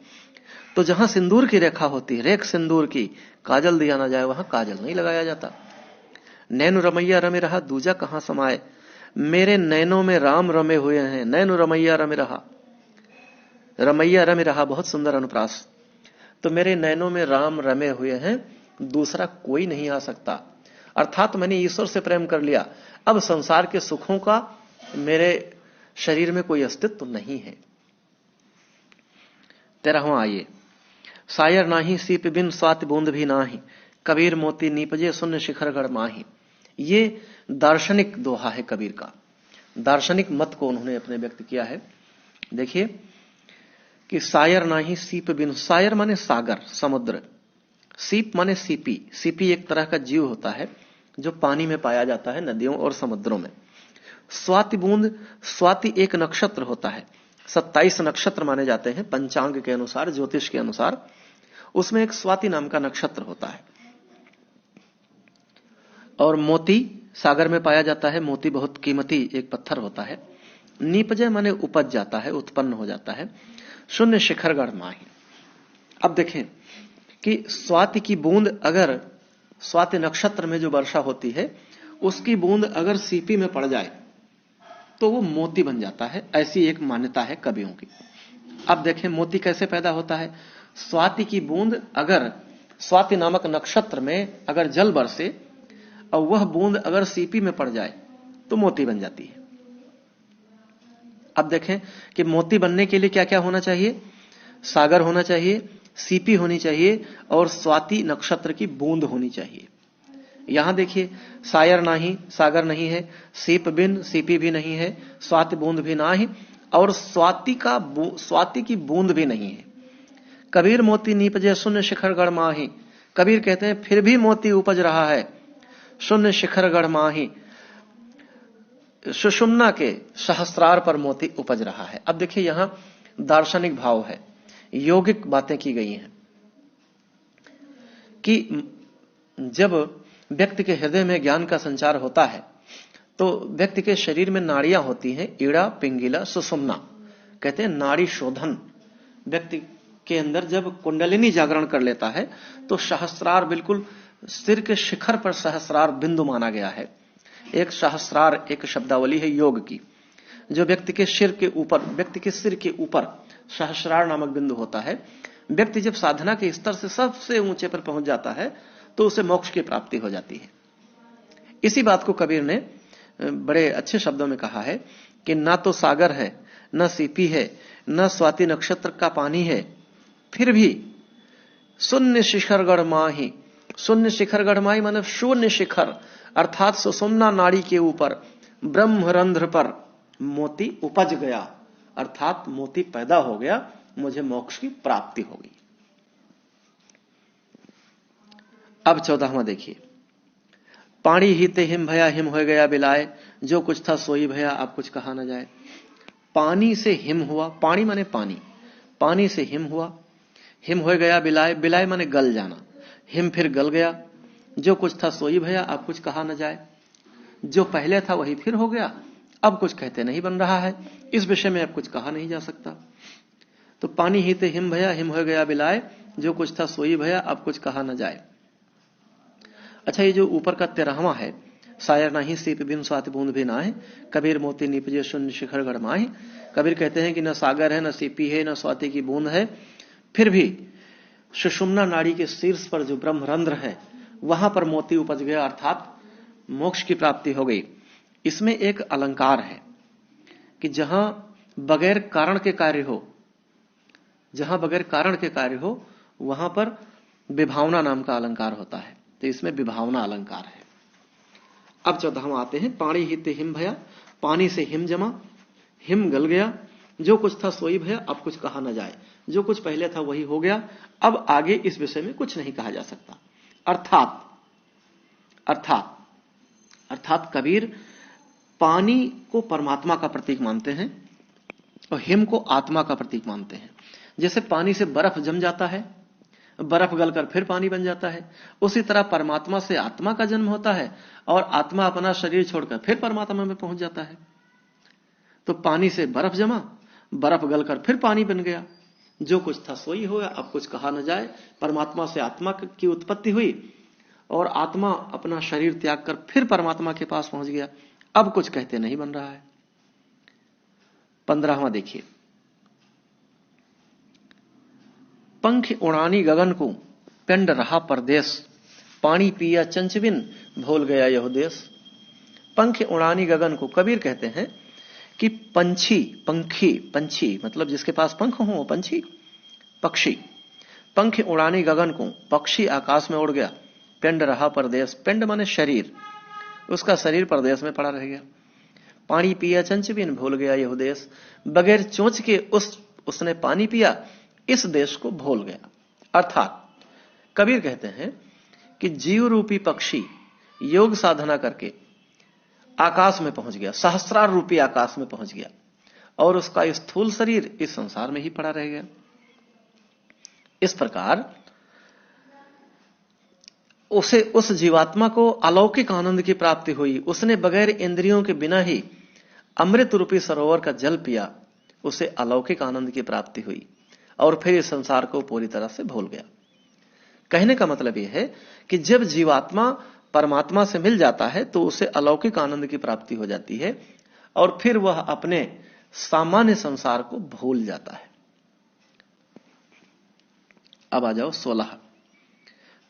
तो जहां सिंदूर की रेखा होती है, रेख सिंदूर की, काजल दिया ना जाए, वहां काजल नहीं लगाया जाता। नैन रमैया रमे रहा दूजा कहां समाये, मेरे नैनों में राम रमे हुए हैं, नैन रमैया रमे रहा। रमैया रमे रहा, बहुत सुंदर अनुप्रास। तो मेरे नैनों में राम रमे हुए हैं, दूसरा कोई नहीं आ सकता। अर्थात मैंने ईश्वर से प्रेम कर लिया, अब संसार के सुखों का मेरे शरीर में कोई अस्तित्व नहीं है। 13वां आइए। सायर नाही सीप बिन स्वाति बूंद भी नाही, कबीर मोती नीपजे शून्य शिखरगढ़ माही। ये दार्शनिक दोहा है कबीर का, दार्शनिक मत को उन्होंने अपने व्यक्त किया है। देखिए कि सायर नाही सीप बिन, सायर माने सागर, समुद्र, सीप माने सीपी। सीपी एक तरह का जीव होता है जो पानी में पाया जाता है, नदियों और समुद्रों में। स्वाति बूंद, स्वाति एक नक्षत्र होता है, 27 नक्षत्र माने जाते हैं पंचांग के अनुसार, ज्योतिष के अनुसार। उसमें एक स्वाति नाम का नक्षत्र होता है। और मोती सागर में पाया जाता है, मोती बहुत कीमती एक पत्थर होता है। नीपजे माने उपज जाता है, उत्पन्न हो जाता है। शून्य शिखरगढ़ माही। अब देखें कि स्वाति की बूंद, अगर स्वाति नक्षत्र में जो वर्षा होती है उसकी बूंद अगर सीपी में पड़ जाए तो वो मोती बन जाता है, ऐसी एक मान्यता है कवियों की। अब देखें मोती कैसे पैदा होता है। स्वाति की बूंद अगर स्वाति नामक नक्षत्र में अगर जल बरसे और वह बूंद अगर सीपी में पड़ जाए तो मोती बन जाती है। अब देखें कि मोती बनने के लिए क्या क्या होना चाहिए। सागर होना चाहिए, सीपी होनी चाहिए और स्वाति नक्षत्र की बूंद होनी चाहिए। यहां देखिए सायर नहीं, सागर नहीं है, सीप बिन, सीपी भी नहीं है, स्वाति बूंद भी ना ही, और स्वाति की बूंद भी नहीं है। कबीर मोती नीपजे शून्य शिखरगढ़ माही। कबीर कहते हैं फिर भी मोती उपज रहा है, शून्य शिखरगढ़ माही, सुषुम्ना के सहस्रार पर मोती उपज रहा है। अब देखिए यहां दार्शनिक भाव है, यौगिक बातें की गई हैं कि जब व्यक्ति के हृदय में ज्ञान का संचार होता है तो व्यक्ति के शरीर में नाड़ियां होती हैं, ईड़ा, पिंगला, सुषुम्ना, कहते हैं नाड़ी शोधन। व्यक्ति के अंदर जब कुंडलिनी जागरण कर लेता है तो सहस्रार, बिल्कुल सिर के शिखर पर सहस्रार बिंदु माना गया है। एक सहस्रार एक शब्दावली है योग की, जो व्यक्ति के सिर के ऊपर, व्यक्ति के सिर के ऊपर सहस्रार नामक बिंदु होता है। व्यक्ति जब साधना के स्तर से सबसे ऊंचे पर पहुंच जाता है तो उसे मोक्ष की प्राप्ति हो जाती है। इसी बात को कबीर ने बड़े अच्छे शब्दों में कहा है कि ना तो सागर है, न सीपी है, न स्वाति नक्षत्र का पानी है, फिर भी शून्य शिखरगढ़ माही। शून्य शिखरगढ़ माही मतलब शून्य शिखर, अर्थात सुषुम्ना नाड़ी के ऊपर ब्रह्मरंध्र पर मोती उपज गया, अर्थात मोती पैदा हो गया, मुझे मोक्ष की प्राप्ति हो गई। अब 14वां देखिए, पानी ही ते हिम भया, हिम हो गया बिलाए, जो कुछ था सोई भया, अब कुछ कहा न जाए। पानी से हिम हुआ, पानी माने पानी, पानी से हिम हुआ, हिम हो गया बिलाए, बिलाए माने गल जाना, हिम फिर गल गया, जो कुछ था सोई भया, अब कुछ कहा न जाए। जो पहले था वही फिर हो गया, अब कुछ कहते नहीं बन रहा है, इस विषय में अब कुछ कहा नहीं जा सकता। तो पानी ही ते हिम भया, हिम हो गया बिलाए, जो कुछ था सोई भया, अब कुछ कहा न जाए। अच्छा, ये जो ऊपर का 13वां है, सायर नहीं सीप बिन स्वाति बूंद भी ना है, कबीर मोती निपजे शून्य शिखर गढ़माए। कबीर कहते हैं कि न सागर है, न सीपी है, न स्वाति की बूंद है, फिर भी सुषुम्ना नाड़ी के शीर्ष पर जो ब्रह्मरंध्र है वहां पर मोती उपज गया, अर्थात मोक्ष की प्राप्ति हो गई। इसमें एक अलंकार है कि जहां बगैर कारण के कार्य हो, जहां बगैर कारण के कार्य हो वहां पर विभावना नाम का अलंकार होता है, तो इसमें विभावना अलंकार है। अब 14वां आते हैं, पानी ही ते हिम भया, पानी से हिम जमा, हिम गल गया, जो कुछ था सोई भया, अब कुछ कहा न जाए। जो कुछ पहले था वही हो गया, अब आगे इस विषय में कुछ नहीं कहा जा सकता। अर्थात अर्थात अर्थात कबीर पानी को परमात्मा का प्रतीक मानते हैं और हिम को आत्मा का प्रतीक मानते हैं। जैसे पानी से बर्फ जम जाता है, बर्फ गलकर फिर पानी बन जाता है, उसी तरह परमात्मा से आत्मा का जन्म होता है और आत्मा अपना शरीर छोड़कर फिर परमात्मा में पहुंच जाता है। तो पानी से बर्फ जमा, बर्फ गलकर फिर पानी बन गया, जो कुछ था सोई हुआ, अब कुछ कहा न जाए। परमात्मा से आत्मा की उत्पत्ति हुई और आत्मा अपना शरीर त्याग कर फिर परमात्मा के पास पहुंच गया, अब कुछ कहते नहीं बन रहा है। 15वां देखिए, पंख उड़ानी गगन को, पिंड रहा परदेश, पानी पिया चंचबिन, भूल गया यह देश। पंख उड़ानी गगन को, कबीर कहते हैं कि पंछी, पंछी मतलब जिसके पास पंख हो वो पंछी, पक्षी। पंख उड़ानी गगन को, पक्षी आकाश में उड़ गया, पिंड रहा परदेश, पिंड माने शरीर, उसका शरीर परदेश में पड़ा रह गया। पानी पिया चंचबिन, भूल गया यह देश, बगैर चोंच के उसने पानी पिया, इस देश को भूल गया। अर्थात कबीर कहते हैं कि जीव रूपी पक्षी योग साधना करके आकाश में पहुंच गया, सहस्रार रूपी आकाश में पहुंच गया और उसका स्थूल शरीर इस संसार में ही पड़ा रह गया। इस प्रकार उसे, उस जीवात्मा को अलौकिक आनंद की प्राप्ति हुई। उसने बगैर इंद्रियों के बिना ही अमृत रूपी सरोवर का जल पिया, उसे अलौकिक आनंद की प्राप्ति हुई और फिर इस संसार को पूरी तरह से भूल गया। कहने का मतलब यह है कि जब जीवात्मा परमात्मा से मिल जाता है तो उसे अलौकिक आनंद की प्राप्ति हो जाती है और फिर वह अपने सामान्य संसार को भूल जाता है। अब आ जाओ 16।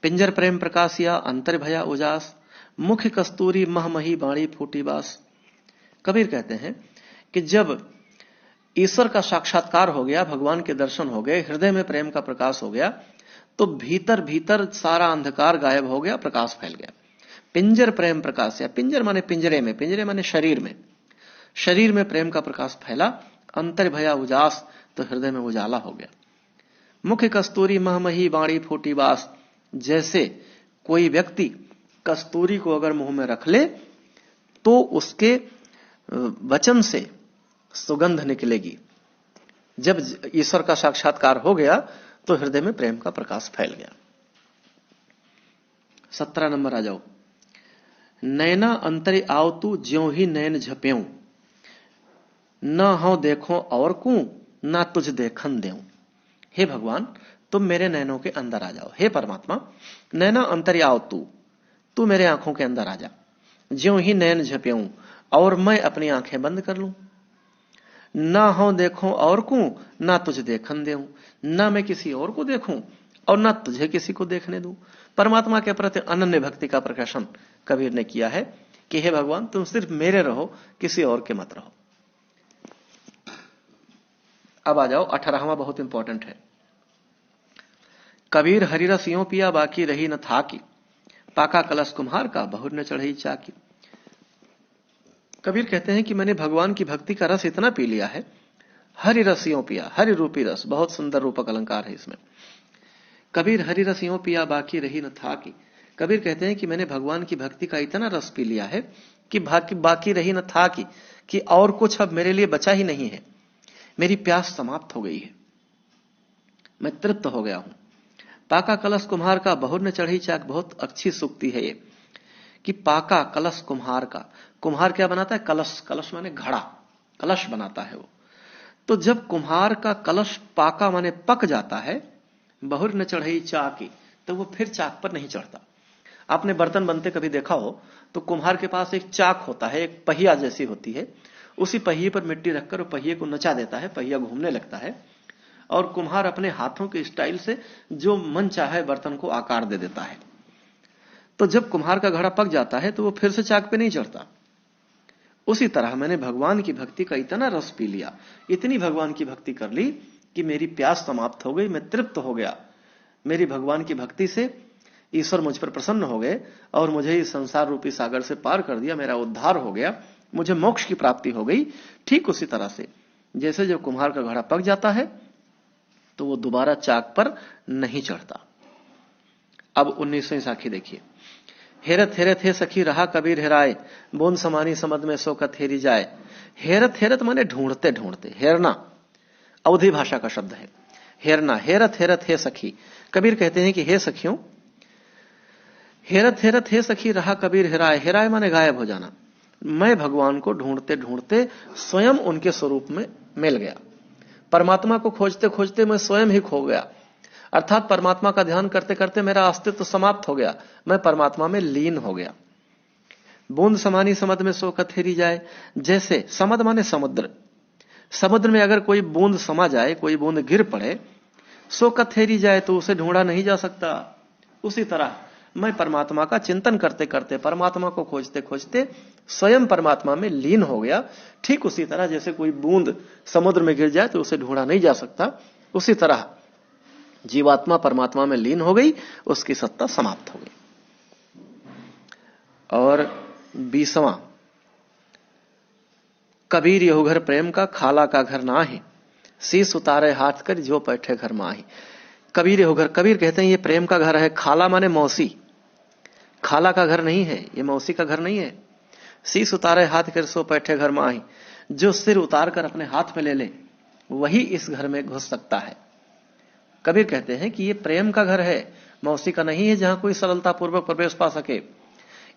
पिंजर प्रेम प्रकाशिया, अंतर भया उजास, मुख कस्तूरी महमही, बाणी फूटी बास। कबीर कहते हैं कि जब ईश्वर का साक्षात्कार हो गया, भगवान के दर्शन हो गए, हृदय में प्रेम का प्रकाश हो गया, तो भीतर भीतर सारा अंधकार गायब हो गया, प्रकाश फैल गया। पिंजर प्रेम प्रकाश, या पिंजर माने पिंजरे में, पिंजरे माने शरीर में, शरीर में प्रेम का प्रकाश फैला, अंतर भया उजास, तो हृदय में उजाला हो गया। मुख कस्तूरी महमही, बाणी फूटी बास, जैसे कोई व्यक्ति कस्तूरी को अगर मुंह में रख ले तो उसके वचन से सुगंध निकलेगी। जब ईश्वर का साक्षात्कार हो गया तो हृदय में प्रेम का प्रकाश फैल गया। 17 नंबर आ जाओ, नैना अंतरे आओ तू ज्यों ही नैन झपेऊं, न हो देखो और कू ना तुझ देखन देऊं। हे भगवान, तुम मेरे नैनों के अंदर आ जाओ। हे परमात्मा, नैना अंतरे आओ तू मेरे आंखों के अंदर आ जा, ज्यों ही नैन झपेऊं, और मैं अपनी आंखें बंद कर लूं। ना हो देखो और को ना तुझे देखन देऊं, ना मैं किसी और को देखूं और ना तुझे किसी को देखने दूं। परमात्मा के प्रति अनन्य भक्ति का प्रकाशन कबीर ने किया है कि हे भगवान, तुम सिर्फ मेरे रहो, किसी और के मत रहो। अब आ जाओ 18वां, बहुत इंपॉर्टेंट है। कबीर हरिरस यों पिया बाकी रही न था की, पाका कलश कुम्हार का बहुर न चढ़ई चाकी। कबीर कहते हैं कि मैंने भगवान की भक्ति का रस इतना पी लिया है, हरि रस यों पिया, हरि रूपी रस, बहुत सुंदर रूपक अलंकार है इसमें। कबीर हरि रस यों पिया बाकी रही न था की। कबीर कहते हैं कि मैंने भगवान की भक्ति का इतना रस पी लिया है कि बाकी रही न था कि और कुछ अब मेरे लिए बचा ही नहीं है। मेरी प्यास समाप्त हो गई है, मैं तृप्त हो गया हूं। पाका कलश कुम्हार का बहुर न चढ़ी चाक, बहुत अच्छी सूक्ति है ये कि पाका कलश कुम्हार का। कुम्हार क्या बनाता है? कलश। कलश माने घड़ा, कलश बनाता है वो। तो जब कुम्हार का कलश पाका माने पक जाता है, बहुर न चढ़ई चाकी, तो वो फिर चाक पर नहीं चढ़ता। आपने बर्तन बनते कभी देखा हो तो कुम्हार के पास एक चाक होता है, एक पहिया जैसी होती है, उसी पहिए पर मिट्टी रखकर वो पहिए को नचा देता है, पहिया घूमने लगता है और कुम्हार अपने हाथों के स्टाइल से जो मन चाहे बर्तन को आकार दे देता है। तो जब कुम्हार का घड़ा पक जाता है तो वो फिर से चाक पे नहीं चढ़ता। उसी तरह मैंने भगवान की भक्ति का इतना रस पी लिया, इतनी भगवान की भक्ति कर ली कि मेरी प्यास समाप्त हो गई, मैं तृप्त हो गया। मेरी भगवान की भक्ति से ईश्वर मुझ पर प्रसन्न हो गए और मुझे इस संसार रूपी सागर से पार कर दिया, मेरा उद्धार हो गया, मुझे मोक्ष की प्राप्ति हो गई। ठीक उसी तरह से जैसे जब कुम्हार का घड़ा पक जाता है तो वो दोबारा चाक पर नहीं चढ़ता। अब 19वीं साखी देखिए। हेरत हेरत हे सखी रहा कबीर हेराए, बूंद समानी समद में सोकत हेरी जाए। हेरत हेरत माने ढूंढते ढूंढते, हेरना अवधी भाषा का शब्द है। हेरना, हेरत हेरत हे सखी। कबीर कहते हैं कि हे सखियों, हेरत हेरत हे सखी रहा कबीर हेराए। हेराए माने गायब हो जाना। मैं भगवान को ढूंढते ढूंढते स्वयं उनके स्वरूप में मिल गया। परमात्मा को खोजते खोजते मैं स्वयं ही खो गया, अर्थात परमात्मा का ध्यान करते करते मेरा अस्तित्व समाप्त हो गया, मैं परमात्मा में लीन हो गया। बूंद समानी समद में सोकत हेरी जाए। जैसे समद माने समुद्र, समुद्र में अगर कोई बूंद समा जाए, कोई बूंद गिर पड़े, सोकत हेरी जाए तो उसे ढूंढा नहीं जा सकता। उसी तरह मैं परमात्मा का चिंतन करते करते, परमात्मा को खोजते खोजते स्वयं परमात्मा में लीन हो गया। ठीक उसी तरह जैसे कोई बूंद समुद्र में गिर जाए तो उसे ढूंढा नहीं जा सकता, उसी तरह जीवात्मा परमात्मा में लीन हो गई, उसकी सत्ता समाप्त हो गई। और 20वां, कबीर यहु घर प्रेम का, खाला का घर ना है, शीस उतारे हाथ कर जो बैठे घर माही। कबीर यहु घर, कबीर कहते हैं ये प्रेम का घर है। खाला माने मौसी, खाला का घर नहीं है, ये मौसी का घर नहीं है। शीस उतारे हाथ कर सो बैठे घर माही, जो सिर उतार कर अपने हाथ में ले ले वही इस घर में घुस सकता है। कबीर कहते हैं कि ये प्रेम का घर है, मौसी का नहीं है, जहां कोई सरलता पूर्वक प्रवेश पा सके।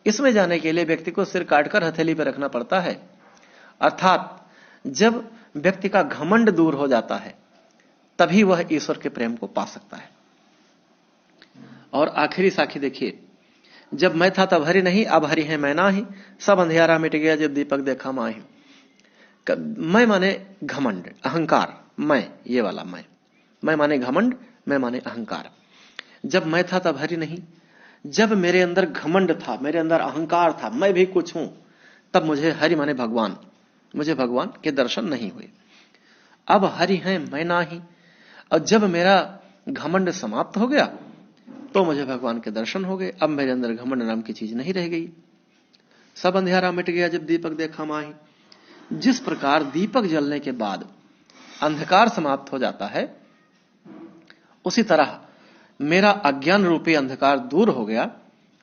इसमें जाने के लिए व्यक्ति को सिर काटकर हथेली पर रखना पड़ता है, अर्थात जब व्यक्ति का घमंड दूर हो जाता है तभी वह ईश्वर के प्रेम को पा सकता है। और आखिरी साखी देखिए। जब मैं था तब हरि नहीं, अब हरि है मैं नाही, सब अंधियारा मिट गया जब दीपक देखा माही। मैं माने घमंड, अहंकार, मैं, ये वाला मैं माने घमंड, मैं माने अहंकार। जब मैं था तब हरि नहीं, जब मेरे अंदर घमंड था, मेरे अंदर अहंकार था, मैं भी कुछ हूं, तब मुझे हरि माने भगवान, मुझे भगवान के दर्शन नहीं हुए। अब हरि है मैं नाही, और जब मेरा घमंड समाप्त हो गया तो मुझे भगवान के दर्शन हो गए। अब मेरे अंदर घमंड नाम की चीज नहीं रह गई। सब अंधियारा मिट गया जब दीपक देखा माही। जिस प्रकार दीपक जलने के बाद अंधकार समाप्त हो जाता है, उसी तरह मेरा अज्ञान रूपी अंधकार दूर हो गया,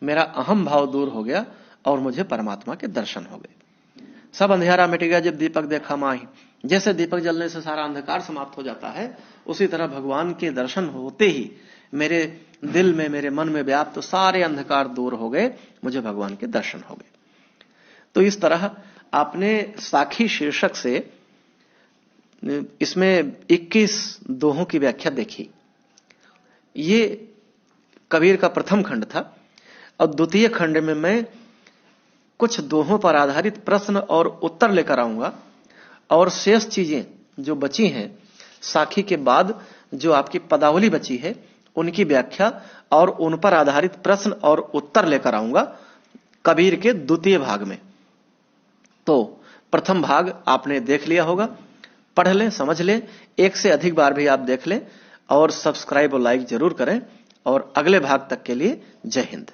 मेरा अहम भाव दूर हो गया और मुझे परमात्मा के दर्शन हो गए। सब अंधियारा मिट गया जब दीपक देखा माही। जैसे दीपक जलने से सारा अंधकार समाप्त हो जाता है, उसी तरह भगवान के दर्शन होते ही मेरे दिल में, मेरे मन में व्याप्त तो सारे अंधकार दूर हो गए, मुझे भगवान के दर्शन हो गए। तो इस तरह आपने साखी शीर्षक से इसमें 21 दोहों की व्याख्या देखी। ये कबीर का प्रथम खंड था और द्वितीय खंड में मैं कुछ दोहों पर आधारित प्रश्न और उत्तर लेकर आऊंगा और शेष चीजें जो बची हैं साखी के बाद जो आपकी पदावली बची है उनकी व्याख्या और उन पर आधारित प्रश्न और उत्तर लेकर आऊंगा कबीर के द्वितीय भाग में। तो प्रथम भाग आपने देख लिया होगा, पढ़ लें, समझ लें, एक से अधिक बार भी आप देख लें और सब्सक्राइब और लाइक जरूर करें। और अगले भाग तक के लिए जय हिंद।